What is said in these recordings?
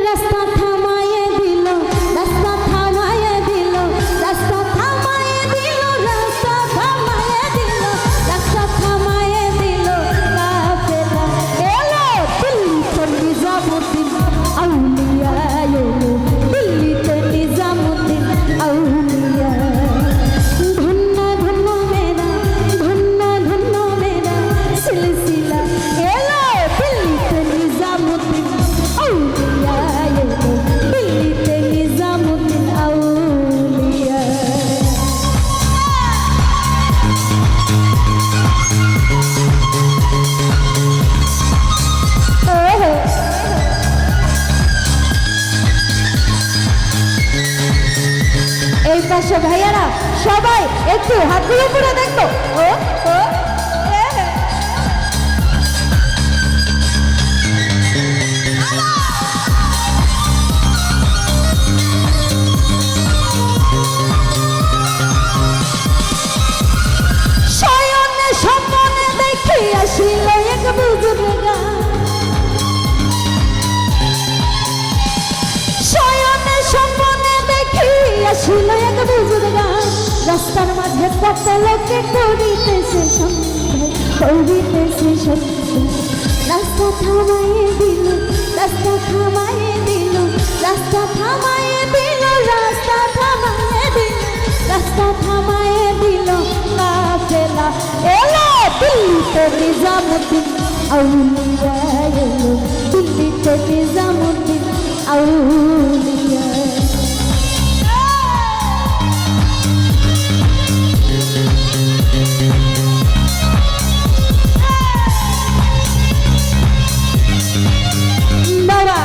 রাস্তা থামায়ে দিল, রাস্তা থামায়ে দিল, রাস্তা থামায়ে দিল, রাস্তা থামায়ে দিল, রাস্তা থামায়ে দিল, কাফেলা এলো দিল্লিতে নিজামুদ্দিন আউলিয়া এলো, দিল্লিতে নিজামুদ্দিন আউলিয়া। ধন্য ধন্য মেরা, ধন্য ধন্য মেরা সিলসিলা এলো দিল্লিতে নিজামুদ্দিন আউলিয়া এলো, দিল্লিতে নিজামুদ্দিন আউলিয়া। এই পাশে ভাইয়ারা সবাই একটু হাতগুলো উপরে দেখো। ও ও শয়নে স্বপ্নে দেখি আসিল এক বুজুর্গা, শয়নে স্বপ্নে দেখি আসিল এক বুজুর্গা, রাস্তার মাঝে কত লোকে করিতেছে সন্দেহ, করিতেছে সন্দেহ। রাস্তা থামাইয়ে দিল, রাস্তা থামাইয়ে দিল, রাস্তা থামাইয়ে দিল, রাস্তা থামাইয়ে দিল, রাস্তা থামাইয়ে দিল, কাফেলা এলো দিল্লিতে নিজামুদ্দিন আউলিয়া এলো, দিল্লিতে নিজামুদ্দিন আউলিয়া। বাবা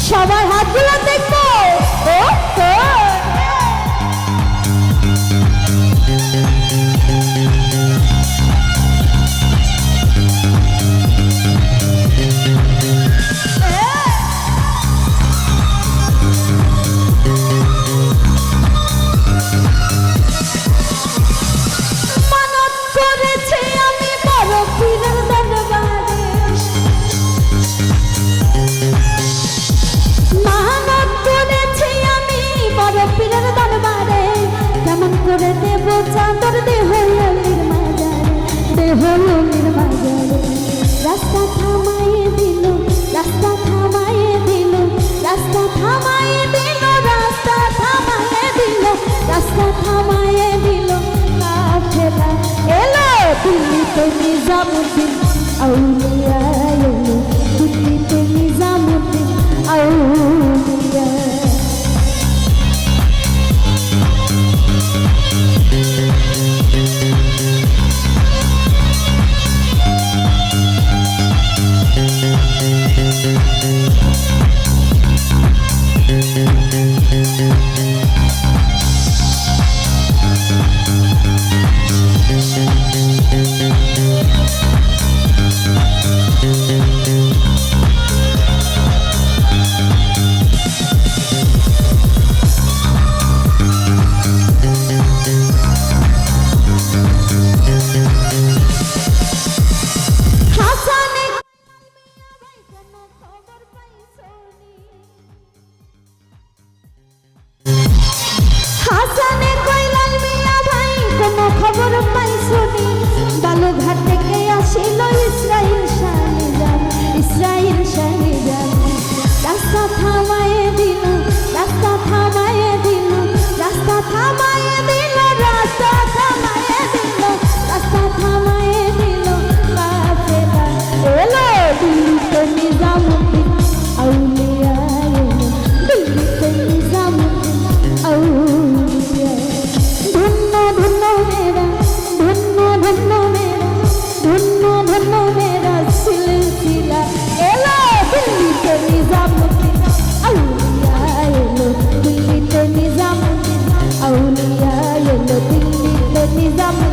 সবাই হাতগুলো দেখবো। ও ও মানত করেছি আমি বড় পীরের দরবারে, মানত করেছি আমি বড় পীরের দরবারে, কেমন করে দেব চাদর দেহ অলির মাজারে, দেহ অলির মাজারে। রাস্তা থামাইয়ে দিল, রাস্তা থামাইয়ে দিল, রাস্তা থামাইয়ে দিল, রাস্তা থামাইয়ে দিল, রাস্তা থামাইয়ে দিল, কাফেলা এলো দিল্লিতে নিজামুদ্দিন আউলিয়া এলো, দিল্লিতে নিজামুদ্দিন আউলিয়া। হাসানে কইলাল মিয়া ভাই কোনো খবর পাইছনি, বালুঘাট থেকে আসিল ইসরাইল শাহজাহান, ইসরাইল শাহজাহান। রাস্তা থামাইয়ে দিল, রাস্তা থামাইয়ে দিল, রাস্তা থামাইয়ে দিল, রাস্তা থামাইয়ে দিল, রাস্তা থামাইয়ে দিল, কাফেলা এলো দিল্লিতে নিজামুদ্দিন আউলিয়া এলো, দিল্লিতে নিজামুদ্দিন আউলিয়া। ধন্য ধন্য মেরা, ধন্য ধন্য মেরা, ধন্য ধন্য মেরা সিলসিলা এলো দিল্লিতে নিজামুদ্দিন জামু